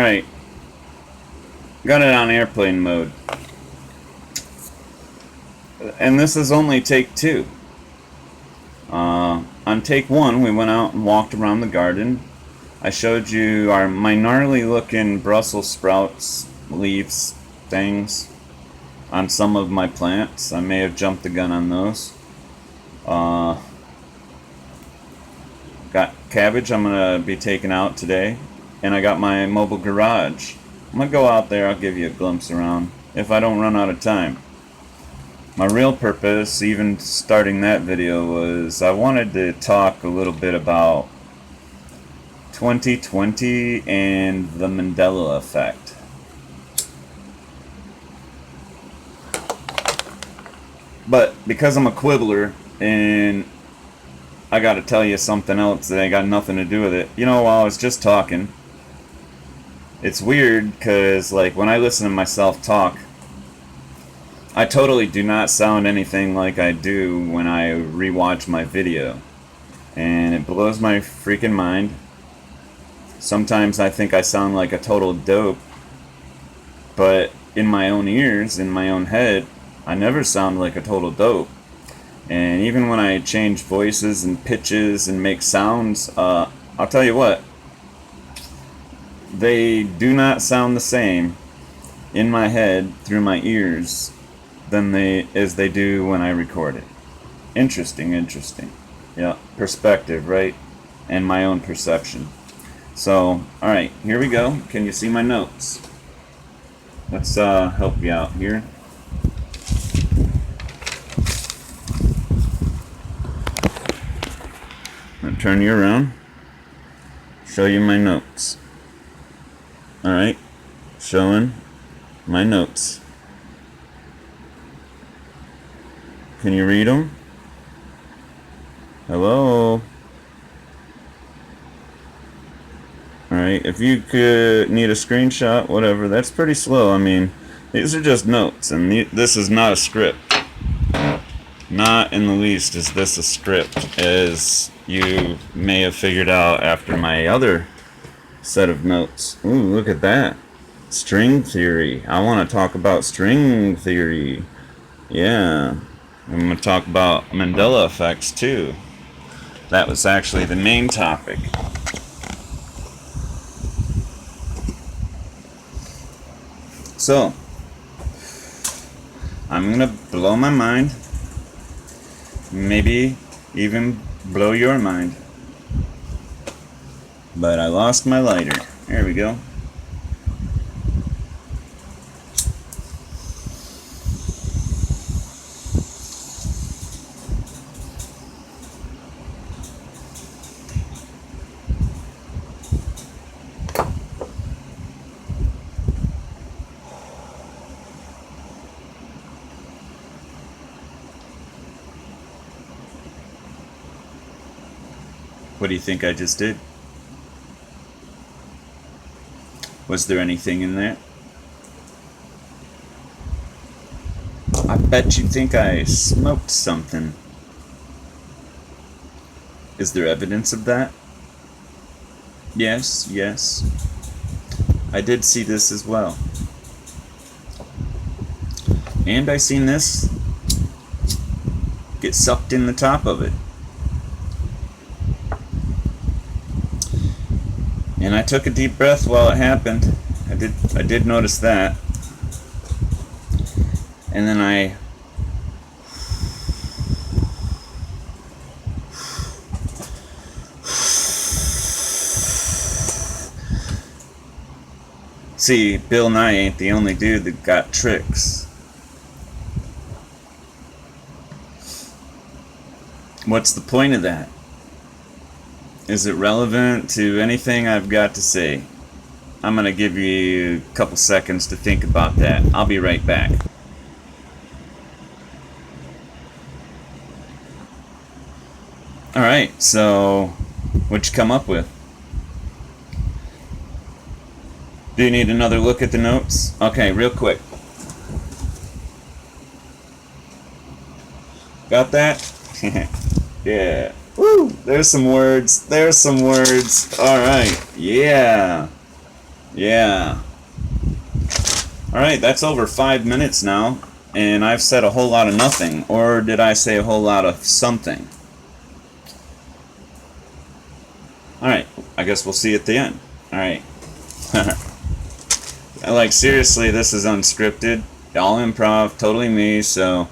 Alright. Got it on airplane mode. And this is only take 2. On take 1, we went out and walked around the garden. I showed you my gnarly looking Brussels sprouts, leaves, things on some of my plants. I may have jumped the gun on those. Got cabbage I'm going to be taking out today. And I got my mobile garage. I'm going to go out there, I'll give you a glimpse around if I don't run out of time. My real purpose, even starting that video, was I wanted to talk a little bit about 2020 and the Mandela effect. But because I'm a quibbler and I gotta tell you something else that ain't got nothing to do with it. You know, while I was just talking, it's weird because, like, when I listen to myself talk, I totally do not sound anything like I do when I rewatch my video. And it blows my freaking mind. Sometimes I think I sound like a total dope. But in my own ears, in my own head, I never sound like a total dope. And even when I change voices and pitches and make sounds, I'll tell you what, they do not sound the same in my head through my ears as they do when I record it. Interesting. Yeah, perspective, right? And my own perception. So, alright, here we go. Can you see my notes? Let's help you out here. I'm gonna turn you around. Show you my notes. Alright, showing my notes. Can you read them? Hello? Alright, if you could need a screenshot, whatever, that's pretty slow. I mean, these are just notes, and this is not a script. Not in the least is this a script, as you may have figured out after my other set of notes. Ooh, look at that. String theory. I want to talk about string theory. Yeah. I'm going to talk about Mandela effects too. That was actually the main topic. So, I'm going to blow my mind. Maybe even blow your mind. But I lost my lighter. There we go. What do you think I just did? Was there anything in there? I bet you think I smoked something. Is there evidence of that? Yes. I did see this as well. And I seen this get sucked in the top of it. And I took a deep breath while it happened. I did notice that. And then I see, Bill Nye ain't the only dude that got tricks. What's the point of that? Is it relevant to anything I've got to say? I'm going to give you a couple seconds to think about that. I'll be right back. Alright, so what'd you come up with? Do you need another look at the notes? Okay, real quick. Got that? Yeah. Woo! There's some words. Alright. Yeah. Yeah. Alright, that's over 5 minutes now, and I've said a whole lot of nothing. Or did I say a whole lot of something? Alright, I guess we'll see at the end. Alright. Like, seriously, this is unscripted. All improv, totally me, so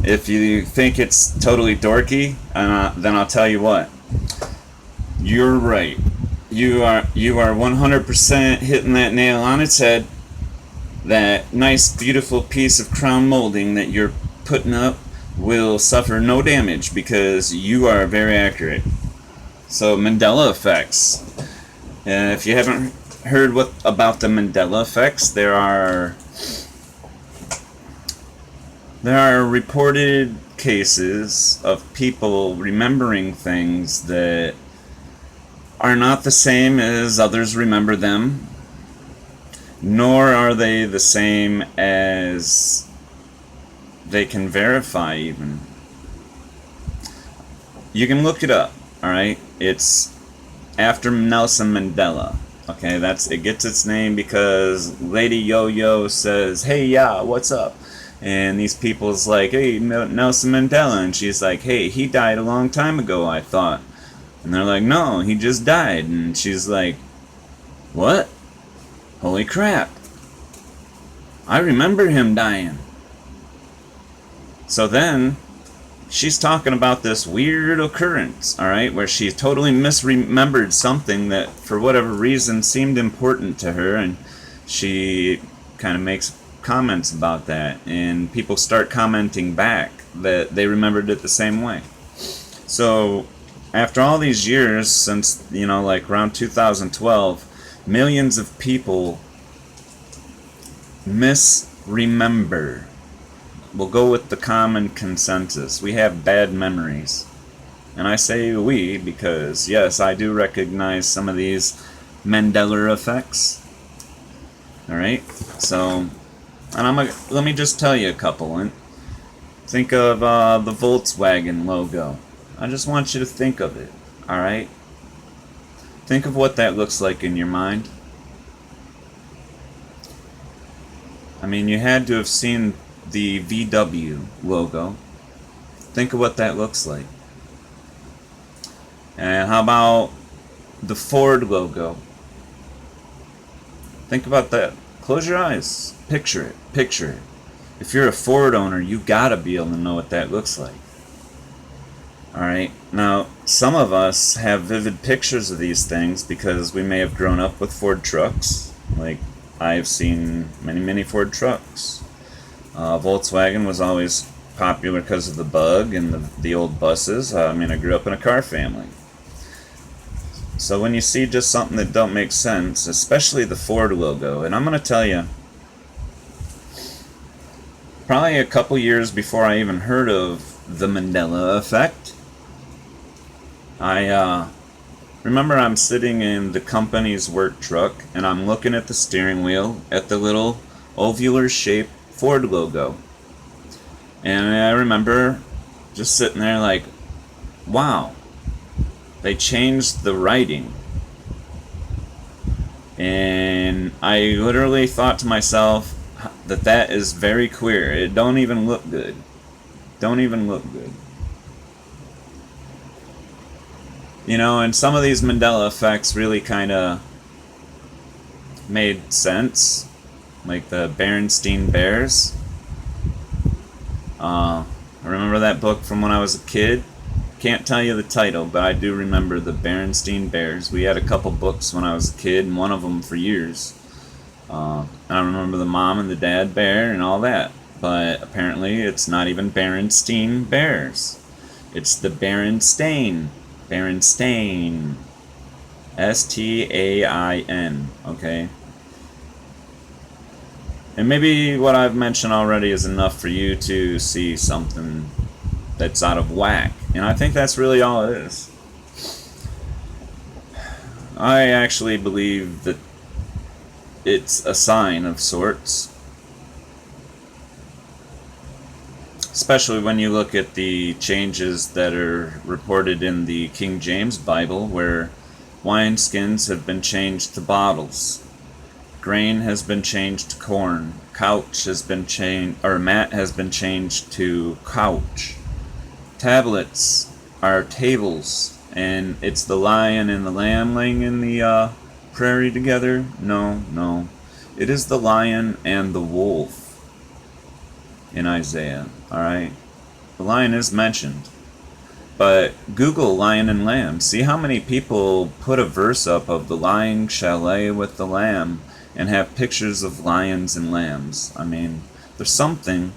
if you think it's totally dorky, then I'll tell you what. You're right. You are 100% hitting that nail on its head. That nice, beautiful piece of crown molding that you're putting up will suffer no damage because you are very accurate. So, Mandela effects. If you haven't heard about the Mandela effects, there are reported cases of people remembering things that are not the same as others remember them, nor are they the same as they can verify even. You can look it up, alright? It's after Nelson Mandela. Okay, it gets its name because Lady Yo-Yo says, "Hey, yeah, what's up?" And these people's like, "Hey, Nelson Mandela," and she's like, "Hey, he died a long time ago, I thought." And they're like, "No, he just died." And she's like, "What? Holy crap. I remember him dying." So then, she's talking about this weird occurrence, alright, where she totally misremembered something that, for whatever reason, seemed important to her, and she kind of makes comments about that, and people start commenting back that they remembered it the same way. So, after all these years, since, like around 2012, millions of people misremember. We'll go with the common consensus. We have bad memories. And I say we because, yes, I do recognize some of these Mandela effects. Alright? So, and let me just tell you a couple. And think of the Volkswagen logo. I just want you to think of it. Alright? Think of what that looks like in your mind. I mean, you had to have seen the VW logo. Think of what that looks like. And how about the Ford logo? Think about that. Close your eyes. Picture it. Picture it. If you're a Ford owner, you gotta be able to know what that looks like. Alright, now some of us have vivid pictures of these things because we may have grown up with Ford trucks. Like, I've seen many Ford trucks. Volkswagen was always popular because of the Bug and the old buses. I grew up in a car family. So when you see just something that don't make sense, especially the Ford logo, and I'm going to tell you, probably a couple years before I even heard of the Mandela effect, I remember I'm sitting in the company's work truck and I'm looking at the steering wheel at the little ovular shaped Ford logo. And I remember just sitting there like, wow, they changed the writing. And I literally thought to myself that is very queer. It don't even look good. Don't even look good. And some of these Mandela effects really kind of made sense. Like the Berenstain Bears. I remember that book from when I was a kid. Can't tell you the title, but I do remember the Berenstain Bears. We had a couple books when I was a kid, and one of them for years. I remember the mom and the dad bear and all that. But apparently it's not even Berenstain Bears. It's the Berenstain. Berenstain. S-T-A-I-N. Okay? And maybe what I've mentioned already is enough for you to see something that's out of whack. And I think that's really all it is. I actually believe that it's a sign of sorts. Especially when you look at the changes that are reported in the King James Bible, where wineskins have been changed to bottles. Grain has been changed to corn. Couch has been changed, or mat has been changed to couch. Tablets are tables, and it's the lion and the lamb laying in the prairie together. No. It is the lion and the wolf in Isaiah, alright? The lion is mentioned. But Google lion and lamb. See how many people put a verse up of the lion shall lay with the lamb and have pictures of lions and lambs. I mean, there's something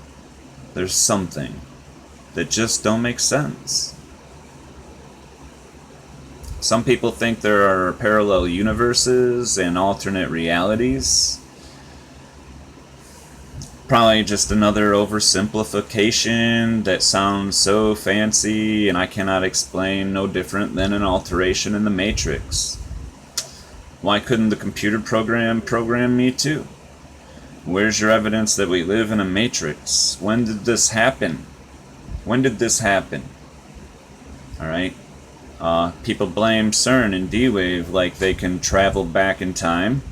that just don't make sense. Some people think there are parallel universes and alternate realities. Probably just another oversimplification that sounds so fancy and I cannot explain, no different than an alteration in the Matrix. Why couldn't the computer program me too? Where's your evidence that we live in a matrix? When did this happen? Alright? People blame CERN and D-Wave like they can travel back in time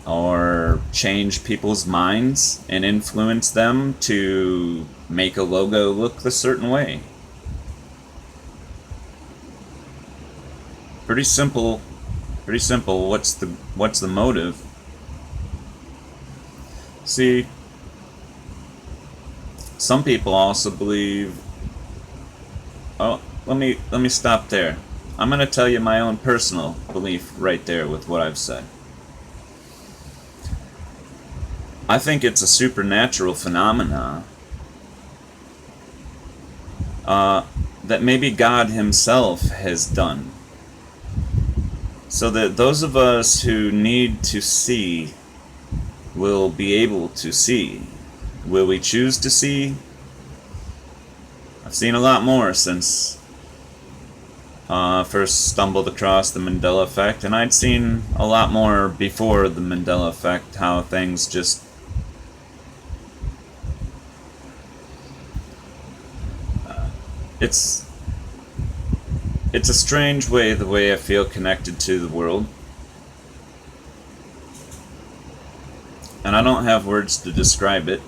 or change people's minds and influence them to make a logo look a certain way. Pretty simple. What's the motive? See, some people also believe. Oh, let me stop there. I'm going to tell you my own personal belief right there with what I've said. I think it's a supernatural phenomena that maybe God himself has done. So that those of us who need to see will be able to see. Will we choose to see? I've seen a lot more since first stumbled across the Mandela effect, and I'd seen a lot more before the Mandela effect, how things just it's a strange way, the way I feel connected to the world. And I don't have words to describe it.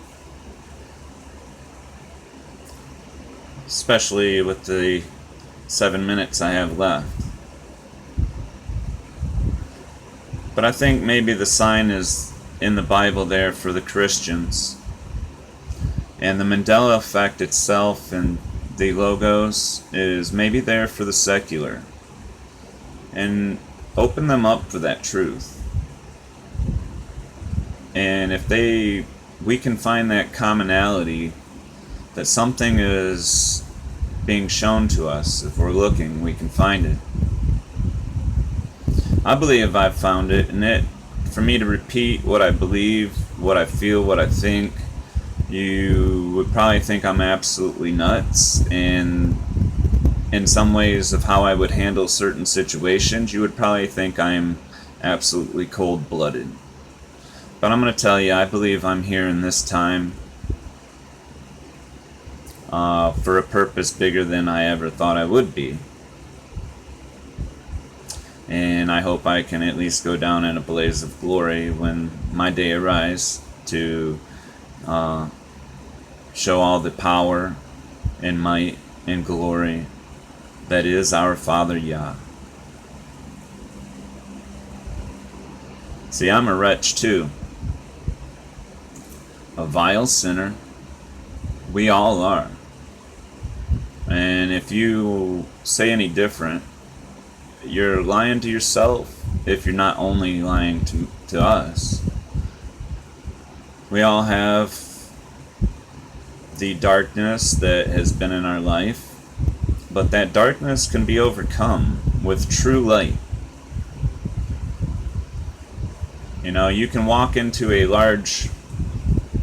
Especially with the 7 minutes I have left. But I think maybe the sign is in the Bible there for the Christians. And the Mandela effect itself and the logos is maybe there for the secular. And open them up for that truth. And if we can find that commonality, that something is being shown to us, if we're looking, we can find it. I believe I've found it, and for me to repeat what I believe, what I feel, what I think, you would probably think I'm absolutely nuts, and in some ways of how I would handle certain situations, you would probably think I'm absolutely cold-blooded. But I'm going to tell you, I believe I'm here in this time for a purpose bigger than I ever thought I would be. And I hope I can at least go down in a blaze of glory when my day arrives to show all the power and might and glory that is our Father Yah. See, I'm a wretch too. A vile sinner. We all are. And if you say any different, you're lying to yourself if you're not only lying to us. We all have the darkness that has been in our life, but that darkness can be overcome with true light. You know, you can walk into a large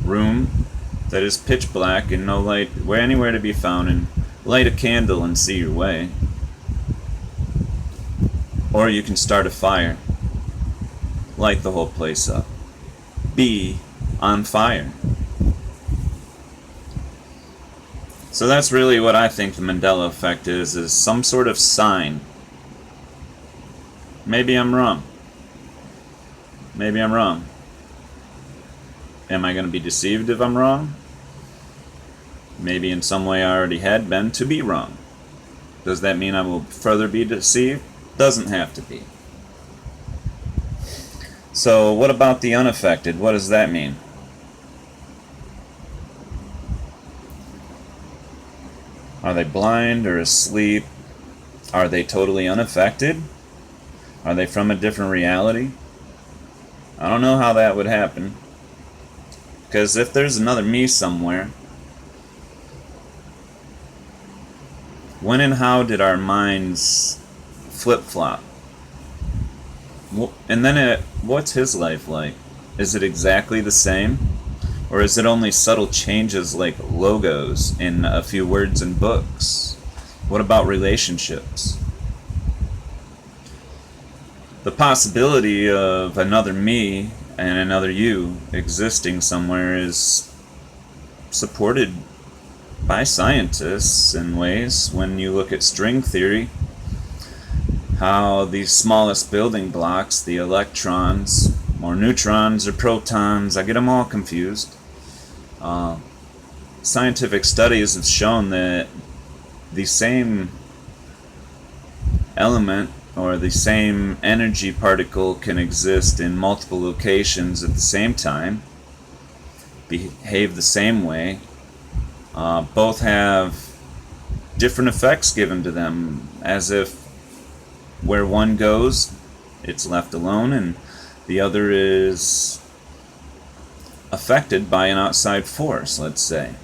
room that is pitch black and no light anywhere to be found, and light a candle and see your way. Or you can start a fire, light the whole place up, be on fire. So that's really what I think the Mandela effect is some sort of sign. Maybe I'm wrong. Maybe I'm wrong. Am I going to be deceived if I'm wrong? Maybe in some way I already had been to be wrong. Does that mean I will further be deceived? Doesn't have to be. So what about the unaffected? What does that mean? Are they blind or asleep? Are they totally unaffected? Are they from a different reality? I don't know how that would happen. Because if there's another me somewhere, when and how did our minds flip-flop? And then what's his life like? Is it exactly the same? Or is it only subtle changes like logos in a few words in books? What about relationships? The possibility of another me and another you existing somewhere is supported by scientists in ways. When you look at string theory, how these smallest building blocks, the electrons or neutrons or protons, I get them all confused. Scientific studies have shown that the same element or the same energy particle can exist in multiple locations at the same time, behave the same way. Both have different effects given to them, as if where one goes, it's left alone, and the other is affected by an outside force, let's say.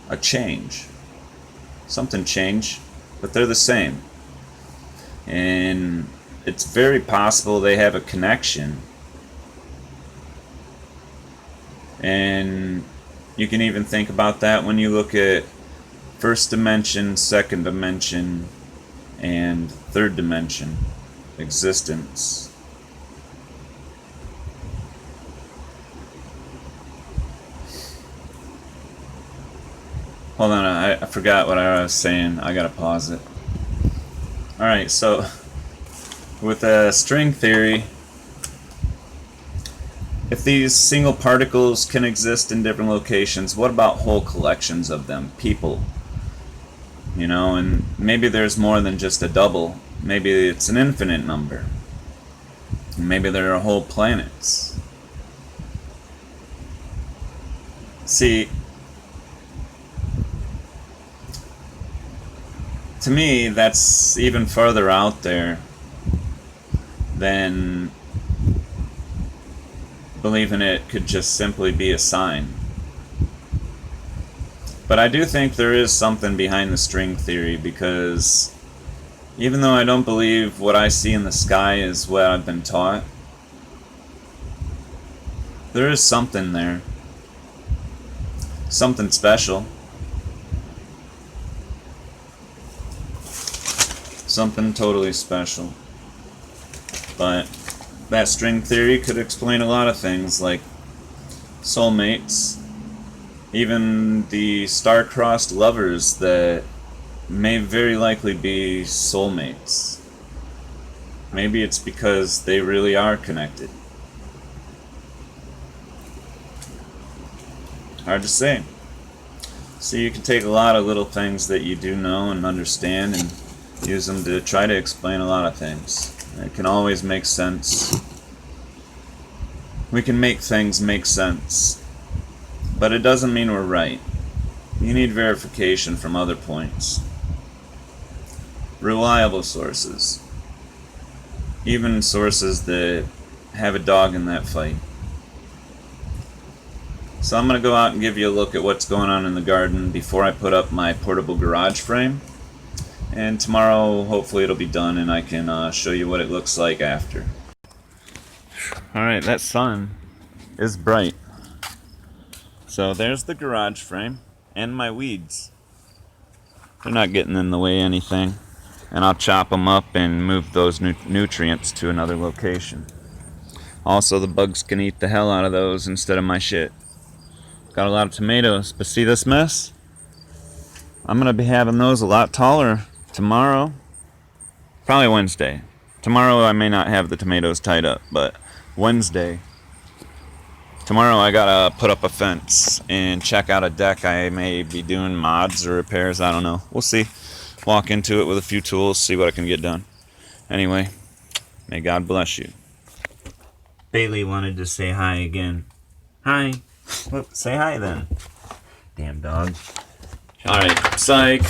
A change. Something changed, but they're the same. And it's very possible they have a connection. And you can even think about that when you look at first dimension, second dimension, and third dimension existence. Hold on, I forgot what I was saying. I gotta pause it. Alright, so with string theory, if these single particles can exist in different locations, what about whole collections of them? People. You know, and maybe there's more than just a double. Maybe it's an infinite number. Maybe there are whole planets. See, to me, that's even further out there than believing it could just simply be a sign. But I do think there is something behind the string theory, because even though I don't believe what I see in the sky is what I've been taught, there is something there. Something special. Something totally special. But that string theory could explain a lot of things, like soulmates, even the star-crossed lovers that may very likely be soulmates. Maybe it's because they really are connected. Hard to say. So you can take a lot of little things that you do know and understand and use them to try to explain a lot of things. It can always make sense. We can make things make sense. But it doesn't mean we're right. You need verification from other points. Reliable sources. Even sources that have a dog in that fight. So I'm going to go out and give you a look at what's going on in the garden before I put up my portable garage frame. And tomorrow, hopefully it'll be done and I can show you what it looks like after. Alright, that sun is bright. So there's the garage frame and my weeds. They're not getting in the way of anything. And I'll chop them up and move those nutrients to another location. Also, the bugs can eat the hell out of those instead of my shit. Got a lot of tomatoes, but see this mess? I'm going to be having those a lot taller tomorrow. Probably Wednesday. Tomorrow I may not have the tomatoes tied up, but Wednesday. Tomorrow I gotta put up a fence and check out a deck. I may be doing mods or repairs. I don't know. We'll see. Walk into it with a few tools, see what I can get done. Anyway, may God bless you. Bailey wanted to say hi again. Hi. Well, say hi then. Damn dog. Alright, psych.